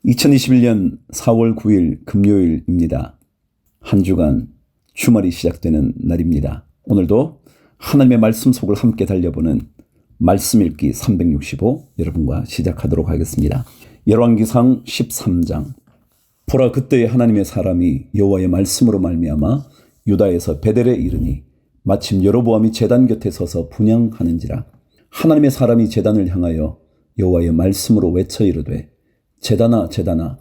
2021년 4월 9일 금요일입니다. 한 주간 주말이 시작되는 날입니다. 오늘도 하나님의 말씀 속을 함께 달려보는 말씀 읽기 365 여러분과 시작하도록 하겠습니다. 열왕기상 13장. 보라, 그때의 하나님의 사람이 여호와의 말씀으로 말미암아 유다에서 베델에 이르니 마침 여로보암이 제단 곁에 서서 분향하는지라. 하나님의 사람이 제단을 향하여 여호와의 말씀으로 외쳐 이르되, 제단아 제단아,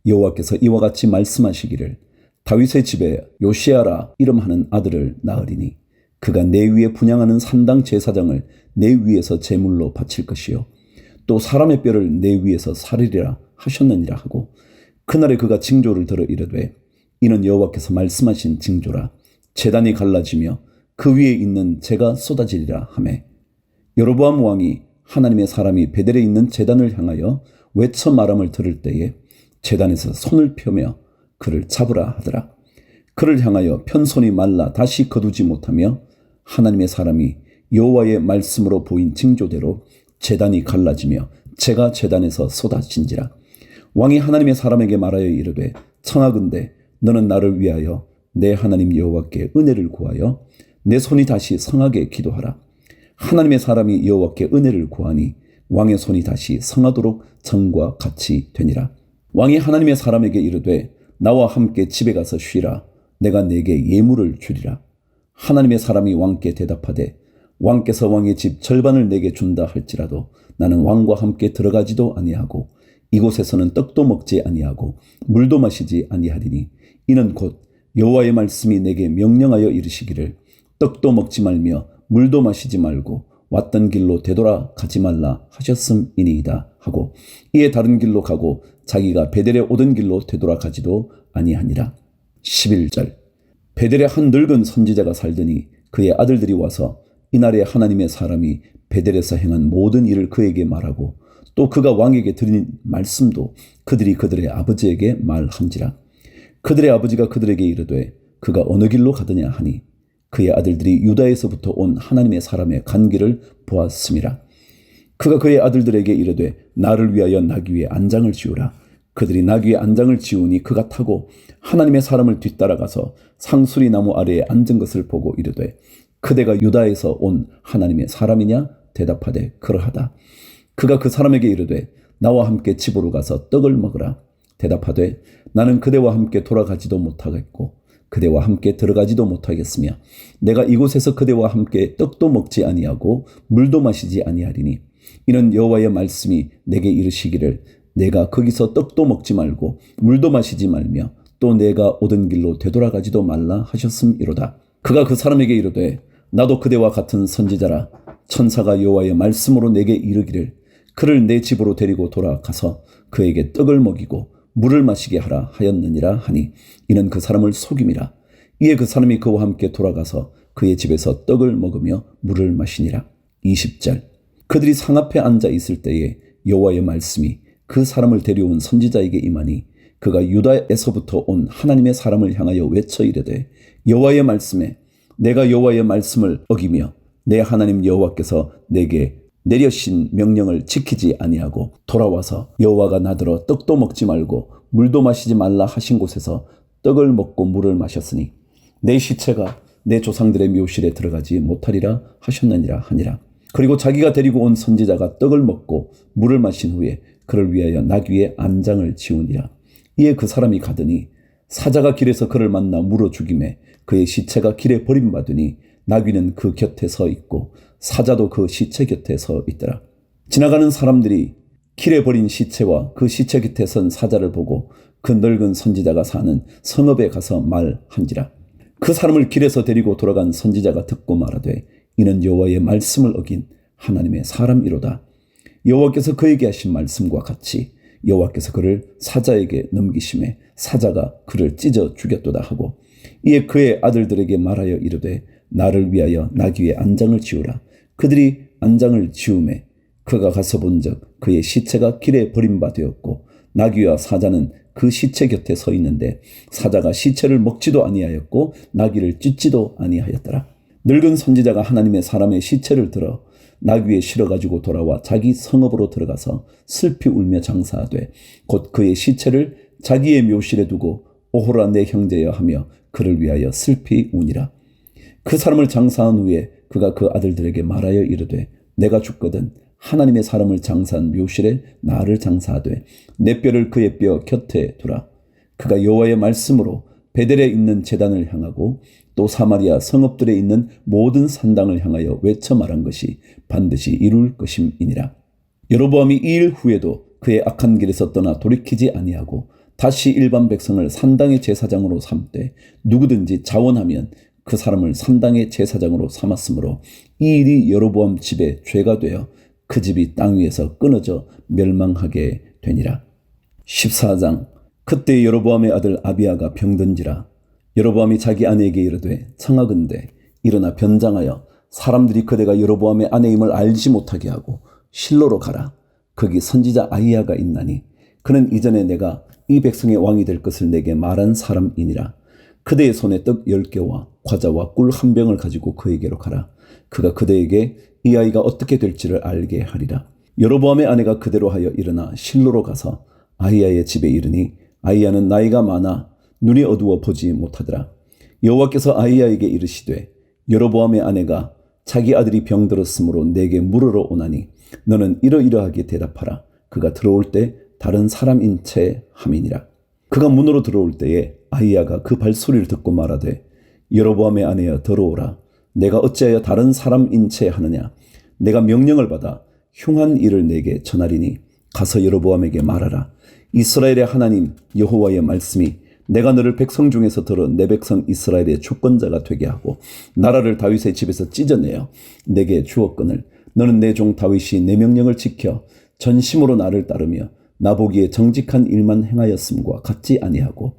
여호와께서 이와 같이 말씀하시기를, 다윗의 집에 요시아라 이름하는 아들을 낳으리니 그가 내 위에 분향하는 산당 제사장을 내 위에서 제물로 바칠 것이요 또 사람의 뼈를 내 위에서 살리리라 하셨느니라 하고, 그날에 그가 징조를 들어 이르되, 이는 여호와께서 말씀하신 징조라. 제단이 갈라지며 그 위에 있는 재가 쏟아지리라 하매, 여로보암 왕이 하나님의 사람이 베델에 있는 제단을 향하여 외쳐 말함을 들을 때에 제단에서 손을 펴며 그를 잡으라 하더라. 그를 향하여 편손이 말라 다시 거두지 못하며 하나님의 사람이 여호와의 말씀으로 보인 징조대로 제단이 갈라지며 재가 제단에서 쏟아진지라. 왕이 하나님의 사람에게 말하여 이르되, 청하건대 너는 나를 위하여 내 하나님 여호와께 은혜를 구하여 내 손이 다시 성하게 기도하라. 하나님의 사람이 여호와께 은혜를 구하니 왕의 손이 다시 성하도록 전과 같이 되니라. 왕이 하나님의 사람에게 이르되, 나와 함께 집에 가서 쉬라. 내가 네게 예물을 주리라. 하나님의 사람이 왕께 대답하되, 왕께서 왕의 집 절반을 내게 준다 할지라도 나는 왕과 함께 들어가지도 아니하고 이곳에서는 떡도 먹지 아니하고 물도 마시지 아니하리니, 이는 곧 여호와의 말씀이 내게 명령하여 이르시기를, 떡도 먹지 말며 물도 마시지 말고 왔던 길로 되돌아 가지 말라 하셨음이니이다 하고, 이에 다른 길로 가고 자기가 베델에 오던 길로 되돌아 가지도 아니하니라. 11절. 베델에 한 늙은 선지자가 살더니 그의 아들들이 와서 이날에 하나님의 사람이 베델에서 행한 모든 일을 그에게 말하고, 또 그가 왕에게 드린 말씀도 그들이 그들의 아버지에게 말한지라. 그들의 아버지가 그들에게 이르되, 그가 어느 길로 가더냐 하니, 그의 아들들이 유다에서부터 온 하나님의 사람의 간 길을 보았음이라. 그가 그의 아들들에게 이르되, 나를 위하여 나귀 위에 안장을 지우라. 그들이 나귀 위에 안장을 지우니 그가 타고 하나님의 사람을 뒤따라가서 상수리 나무 아래에 앉은 것을 보고 이르되, 그대가 유다에서 온 하나님의 사람이냐? 대답하되, 그러하다. 그가 그 사람에게 이르되, 나와 함께 집으로 가서 떡을 먹으라. 대답하되, 나는 그대와 함께 돌아가지도 못하겠고 그대와 함께 들어가지도 못하겠으며 내가 이곳에서 그대와 함께 떡도 먹지 아니하고 물도 마시지 아니하리니, 이는 여호와의 말씀이 내게 이르시기를, 내가 거기서 떡도 먹지 말고 물도 마시지 말며 또 내가 오던 길로 되돌아가지도 말라 하셨음이로다. 그가 그 사람에게 이르되, 나도 그대와 같은 선지자라. 천사가 여호와의 말씀으로 내게 이르기를, 그를 내 집으로 데리고 돌아가서 그에게 떡을 먹이고 물을 마시게 하라 하였느니라 하니, 이는 그 사람을 속임이라. 이에 그 사람이 그와 함께 돌아가서 그의 집에서 떡을 먹으며 물을 마시니라. 20절. 그들이 상 앞에 앉아 있을 때에 여호와의 말씀이 그 사람을 데려온 선지자에게 임하니, 그가 유다에서부터 온 하나님의 사람을 향하여 외쳐 이르되, 여호와의 말씀에 내가 여호와의 말씀을 어기며 내 하나님 여호와께서 내게 내려신 명령을 지키지 아니하고 돌아와서 여호와가 나더러 떡도 먹지 말고 물도 마시지 말라 하신 곳에서 떡을 먹고 물을 마셨으니 내 시체가 내 조상들의 묘실에 들어가지 못하리라 하셨느니라 하니라. 그리고 자기가 데리고 온 선지자가 떡을 먹고 물을 마신 후에 그를 위하여 나귀 위에 안장을 지우니라. 이에 그 사람이 가더니 사자가 길에서 그를 만나 물어 죽이매 그의 시체가 길에 버림받으니 나귀는 그 곁에 서 있고 사자도 그 시체 곁에 서 있더라. 지나가는 사람들이 길에 버린 시체와 그 시체 곁에 선 사자를 보고 그 늙은 선지자가 사는 성읍에 가서 말한지라. 그 사람을 길에서 데리고 돌아간 선지자가 듣고 말하되, 이는 여호와의 말씀을 어긴 하나님의 사람이로다. 여호와께서 그에게 하신 말씀과 같이 여호와께서 그를 사자에게 넘기심에 사자가 그를 찢어 죽였도다 하고, 이에 그의 아들들에게 말하여 이르되, 나를 위하여 나귀 위에 안장을 지우라. 그들이 안장을 지우매 그가 가서 본즉 그의 시체가 길에 버림바 되었고 나귀와 사자는 그 시체 곁에 서 있는데 사자가 시체를 먹지도 아니하였고 나귀를 찢지도 아니하였더라. 늙은 선지자가 하나님의 사람의 시체를 들어 나귀에 실어가지고 돌아와 자기 성읍으로 들어가서 슬피 울며 장사하되 곧 그의 시체를 자기의 묘실에 두고 오호라 내 형제여 하며 그를 위하여 슬피 우니라. 그 사람을 장사한 후에 그가 그 아들들에게 말하여 이르되 내가 죽거든 하나님의 사람을 장사한 묘실에 나를 장사하되 내 뼈를 그의 뼈 곁에 두라. 그가 여호와의 말씀으로 베델에 있는 제단을 향하고 또 사마리아 성읍들에 있는 모든 산당을 향하여 외쳐 말한 것이 반드시 이룰 것임이니라. 여로보암이 이 일 후에도 그의 악한 길에서 떠나 돌이키지 아니하고 다시 일반 백성을 산당의 제사장으로 삼되 누구든지 자원하면 그 사람을 산당의 제사장으로 삼았으므로 이 일이 여로보암 집의 죄가 되어 그 집이 땅 위에서 끊어져 멸망하게 되니라. 14장. 그때 여로보암의 아들 아비야가 병든지라. 여로보암이 자기 아내에게 이르되 청하건대 일어나 변장하여 사람들이 그대가 여로보암의 아내임을 알지 못하게 하고 실로로 가라. 거기 선지자 아히야가 있나니 그는 이전에 내가 이 백성의 왕이 될 것을 내게 말한 사람이니라. 그대의 손에 떡 10개와 과자와 꿀 1병을 가지고 그에게로 가라. 그가 그대에게 이 아이가 어떻게 될지를 알게 하리라. 여로보암의 아내가 그대로 하여 일어나 실로로 가서 아히야의 집에 이르니 아히야는 나이가 많아 눈이 어두워 보지 못하더라. 여호와께서 아히야에게 이르시되 여로보암의 아내가 자기 아들이 병들었으므로 내게 물으러 오나니 너는 이러이러하게 대답하라. 그가 들어올 때 다른 사람인 채 함이니라. 그가 문으로 들어올 때에 아히야가 그 발소리를 듣고 말하되 여로보암의 아내여 들어오라. 내가 어찌하여 다른 사람인 채 하느냐. 내가 명령을 받아 흉한 일을 내게 전하리니 가서 여로보암에게 말하라. 이스라엘의 하나님 여호와의 말씀이 내가 너를 백성 중에서 들어 내 백성 이스라엘의 주권자가 되게 하고 나라를 다윗의 집에서 찢어내어 내게 주었거늘 너는 내 종 다윗이 내 명령을 지켜 전심으로 나를 따르며 나보기에 정직한 일만 행하였음과 같지 아니하고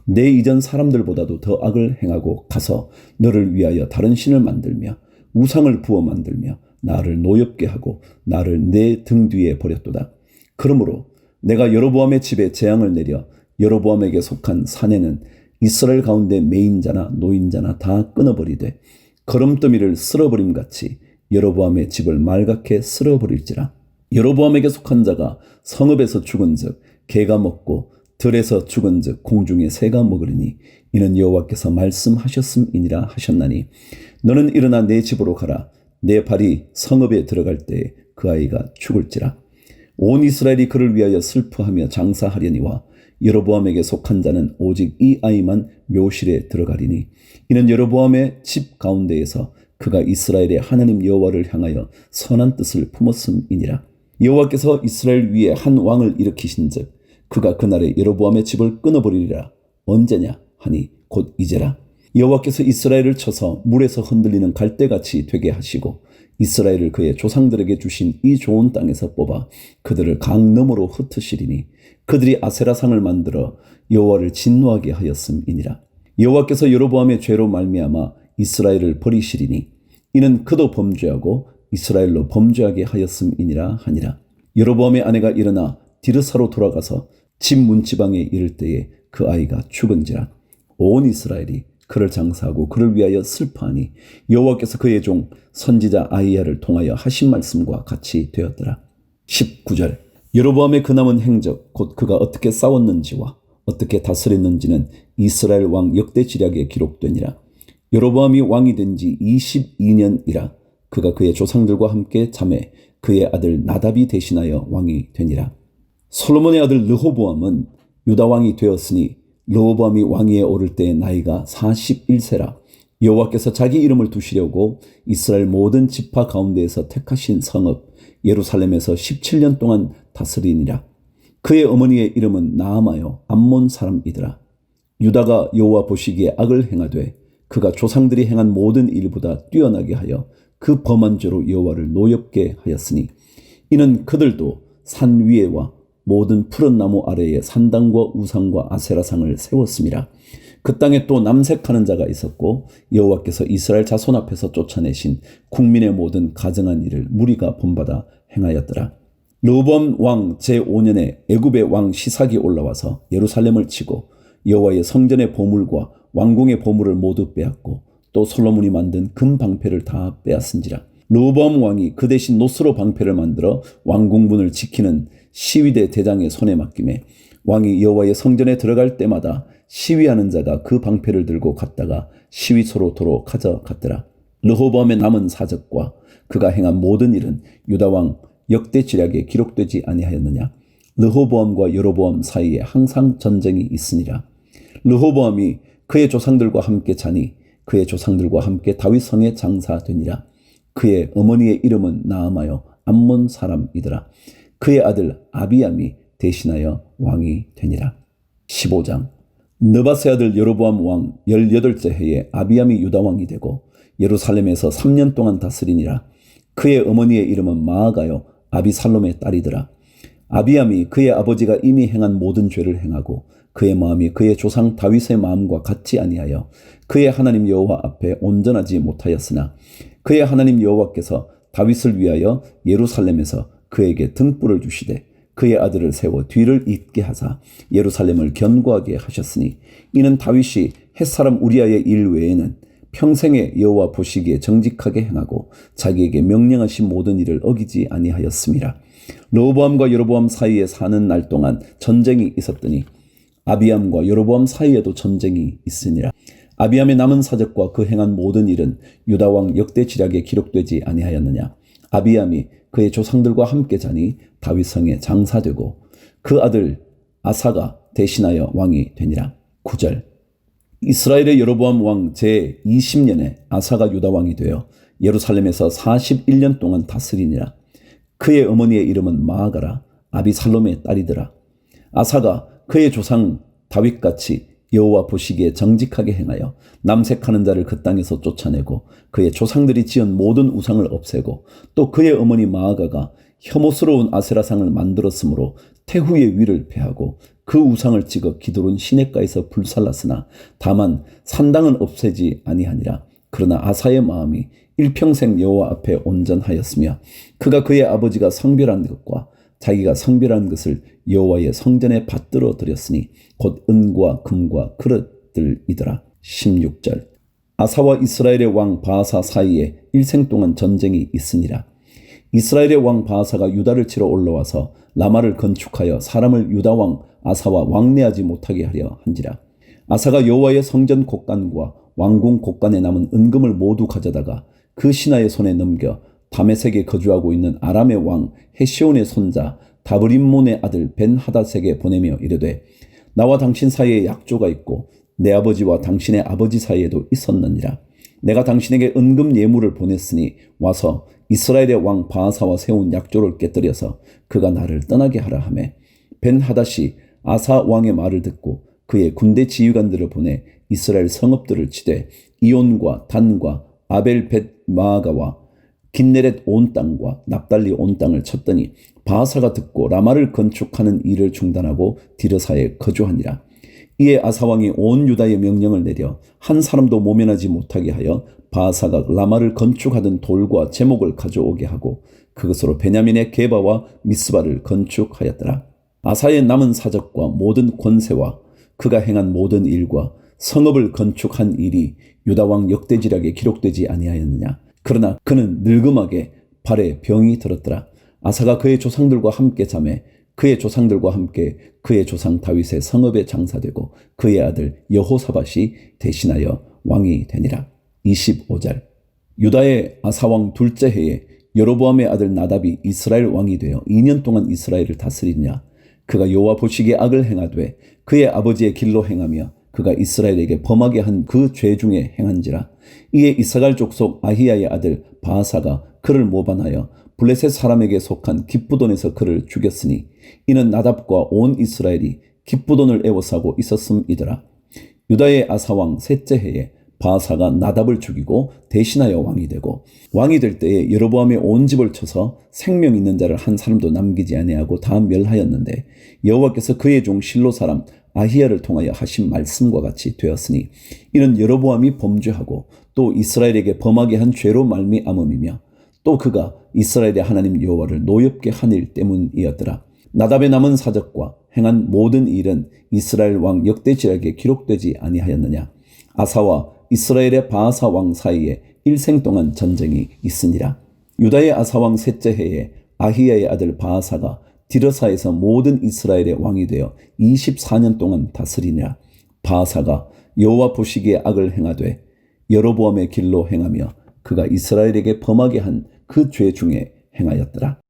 내 이전 사람들보다도 더 악을 행하고 가서 너를 위하여 다른 신을 만들며 우상을 부어 만들며 나를 노엽게 하고 나를 내 등 뒤에 버렸도다. 그러므로 내가 여로보암의 집에 재앙을 내려 여로보암에게 속한 사내는 이스라엘 가운데 매인자나 노인자나 다 끊어버리되 거름더미를 쓸어버림같이 여로보암의 집을 말갛게 쓸어버릴지라. 여로보암에게 속한 자가 성읍에서 죽은즉 개가 먹고 들에서 죽은즉 공중의 새가 먹으리니 이는 여호와께서 말씀하셨음이니라 하셨나니 너는 일어나 내 집으로 가라. 내 발이 성읍에 들어갈 때에 그 아이가 죽을지라. 온 이스라엘이 그를 위하여 슬퍼하며 장사하려니와 여로보암에게 속한 자는 오직 이 아이만 묘실에 들어가리니 이는 여로보암의 집 가운데에서 그가 이스라엘의 하나님 여호와를 향하여 선한 뜻을 품었음이니라. 여호와께서 이스라엘 위에 한 왕을 일으키신즉 그가 그날에 여로보암의 집을 끊어버리리라. 언제냐 하니 곧 이제라. 여호와께서 이스라엘을 쳐서 물에서 흔들리는 갈대같이 되게 하시고 이스라엘을 그의 조상들에게 주신 이 좋은 땅에서 뽑아 그들을 강 너머로 흩으시리니 그들이 아세라상을 만들어 여호와를 진노하게 하였음이니라. 여호와께서 여로보암의 죄로 말미암아 이스라엘을 버리시리니 이는 그도 범죄하고 이스라엘로 범죄하게 하였음이니라 하니라. 여로보암의 아내가 일어나 디르사로 돌아가서 집 문지방에 이를 때에 그 아이가 죽은지라. 온 이스라엘이 그를 장사하고 그를 위하여 슬퍼하니 여호와께서 그의 종 선지자 아히야를 통하여 하신 말씀과 같이 되었더라. 19절. 여로보암의 그 남은 행적 곧 그가 어떻게 싸웠는지와 어떻게 다스렸는지는 이스라엘 왕 역대지략에 기록되니라. 여로보암이 왕이 된 지 22년이라. 그가 그의 조상들과 함께 잠에 그의 아들 나답이 대신하여 왕이 되니라. 솔로몬의 아들 르호보암은 유다 왕이 되었으니 르호보암이 왕위에 오를 때의 나이가 41세라. 여호와께서 자기 이름을 두시려고 이스라엘 모든 지파 가운데에서 택하신 성읍 예루살렘에서 17년 동안 다스리니라. 그의 어머니의 이름은 나아마요 암몬 사람이더라. 유다가 여호와 보시기에 악을 행하되 그가 조상들이 행한 모든 일보다 뛰어나게 하여 그 범한 죄로 여호와를 노엽게 하였으니 이는 그들도 산 위에와 모든 푸른 나무 아래에 산당과 우상과 아세라상을 세웠음이라. 그 땅에 또 남색하는 자가 있었고 여호와께서 이스라엘 자손 앞에서 쫓아내신 국민의 모든 가증한 일을 무리가 본받아 행하였더라. 르호보암 왕 제5년에 애굽의 왕 시삭이 올라와서 예루살렘을 치고 여호와의 성전의 보물과 왕궁의 보물을 모두 빼앗고 또 솔로몬이 만든 금 방패를 다 빼앗은지라. 르호보암 왕이 그 대신 노스로 방패를 만들어 왕궁문을 지키는 시위대 대장의 손에 맡김에 왕이 여호와의 성전에 들어갈 때마다 시위하는 자가 그 방패를 들고 갔다가 시위소로 도로 가져갔더라. 르호보암의 남은 사적과 그가 행한 모든 일은 유다왕 역대 지략에 기록되지 아니하였느냐. 르호보암과 여로보암 사이에 항상 전쟁이 있으니라. 르호보암이 그의 조상들과 함께 자니 그의 조상들과 함께 다윗 성에 장사되니라. 그의 어머니의 이름은 나아마요 암몬 사람이더라. 그의 아들 아비암이 대신하여 왕이 되니라. 15장. 느바세 아들 여로보암 왕 18째 해에 아비암이 유다 왕이 되고 예루살렘에서 3년 동안 다스리니라. 그의 어머니의 이름은 마아가요 아비살롬의 딸이더라. 아비암이 그의 아버지가 이미 행한 모든 죄를 행하고 그의 마음이 그의 조상 다윗의 마음과 같지 아니하여 그의 하나님 여호와 앞에 온전하지 못하였으나 그의 하나님 여호와께서 다윗을 위하여 예루살렘에서 그에게 등불을 주시되 그의 아들을 세워 뒤를 잇게 하사 예루살렘을 견고하게 하셨으니 이는 다윗이 햇사람 우리아의 일 외에는 평생에 여호와 보시기에 정직하게 행하고 자기에게 명령하신 모든 일을 어기지 아니하였음이라. 르호보암과 여로보암 사이에 사는 날 동안 전쟁이 있었더니 아비암과 여로보암 사이에도 전쟁이 있으니라. 아비암의 남은 사적과 그 행한 모든 일은 유다왕 역대 지략에 기록되지 아니하였느냐. 아비암이 그의 조상들과 함께 자니 다윗성에 장사되고 그 아들 아사가 대신하여 왕이 되니라. 9절. 이스라엘의 여로보암 왕 제20년에 아사가 유다 왕이 되어 예루살렘에서 41년 동안 다스리니라. 그의 어머니의 이름은 마아가라 아비살롬의 딸이더라. 아사가 그의 조상 다윗같이 여호와 보시기에 정직하게 행하여 남색하는 자를 그 땅에서 쫓아내고 그의 조상들이 지은 모든 우상을 없애고 또 그의 어머니 마아가가 혐오스러운 아세라상을 만들었으므로 태후의 위를 패하고 그 우상을 찍어 기드론 시냇가에서 불살랐으나 다만 산당은 없애지 아니하니라. 그러나 아사의 마음이 일평생 여호와 앞에 온전하였으며 그가 그의 아버지가 성별한 것과 자기가 성별한 것을 여호와의 성전에 받들어 드렸으니 곧 은과 금과 그릇들이더라. 16절. 아사와 이스라엘의 왕 바아사 사이에 일생 동안 전쟁이 있으니라. 이스라엘의 왕 바아사가 유다를 치러 올라와서 라마를 건축하여 사람을 유다 왕 아사와 왕래하지 못하게 하려 한지라. 아사가 여호와의 성전 곳간과 왕궁 곳간에 남은 은금을 모두 가져다가 그 신하의 손에 넘겨 다메섹에 거주하고 있는 아람의 왕 헤시온의 손자 다브림몬의 아들 벤하닷에게 보내며 이르되 나와 당신 사이에 약조가 있고 내 아버지와 당신의 아버지 사이에도 있었느니라. 내가 당신에게 은금 예물을 보냈으니 와서 이스라엘의 왕 바아사와 세운 약조를 깨뜨려서 그가 나를 떠나게 하라 하매 벤하닷이 아사 왕의 말을 듣고 그의 군대 지휘관들을 보내 이스라엘 성읍들을 치되 이온과 단과 아벨벳 마아가와 긴네렛 온 땅과 납달리 온 땅을 쳤더니 바아사가 듣고 라마를 건축하는 일을 중단하고 디르사에 거주하니라. 이에 아사왕이 온 유다에 명령을 내려 한 사람도 모면하지 못하게 하여 바아사가 라마를 건축하던 돌과 제목을 가져오게 하고 그것으로 베냐민의 게바와 미스바를 건축하였더라. 아사의 남은 사적과 모든 권세와 그가 행한 모든 일과 성읍을 건축한 일이 유다왕 역대지략에 기록되지 아니하였느냐. 그러나 그는 늙음하게 발에 병이 들었더라. 아사가 그의 조상들과 함께 잠에 그의 조상들과 함께 그의 조상 다윗의 성읍에 장사되고 그의 아들 여호사밧이 대신하여 왕이 되니라. 25절. 유다의 아사왕 둘째 해에 여로보암의 아들 나답이 이스라엘 왕이 되어 2년 동안 이스라엘을 다스리냐. 그가 여호와 보시기에 악을 행하되 그의 아버지의 길로 행하며 그가 이스라엘에게 범하게 한 그 죄 중에 행한지라. 이에 이사갈 족속 아히야의 아들 바아사가 그를 모반하여 블레셋 사람에게 속한 기브돈에서 그를 죽였으니 이는 나답과 온 이스라엘이 기브돈을 애워싸고 있었음이더라. 유다의 아사왕 셋째 해에 바아사가 나답을 죽이고 대신하여 왕이 되고 왕이 될 때에 여로보암의 온 집을 쳐서 생명 있는 자를 한 사람도 남기지 아니하고 다 멸하였는데 여호와께서 그의 종 실로 사람 아히야를 통하여 하신 말씀과 같이 되었으니 이는 여로보암이 범죄하고 또 이스라엘에게 범하게 한 죄로 말미암음이며 또 그가 이스라엘의 하나님 여호와를 노엽게 한 일 때문이었더라. 나답의 남은 사적과 행한 모든 일은 이스라엘 왕 역대지략에 기록되지 아니하였느냐. 아사와 이스라엘의 바아사 왕 사이에 일생 동안 전쟁이 있으니라. 유다의 아사왕 셋째 해에 아히야의 아들 바아사가 디르사에서 모든 이스라엘의 왕이 되어 24년 동안 다스리니라. 바아사가 여호와 보시기에 악을 행하되 여로보암의 길로 행하며 그가 이스라엘에게 범하게 한 그 죄 중에 행하였더라.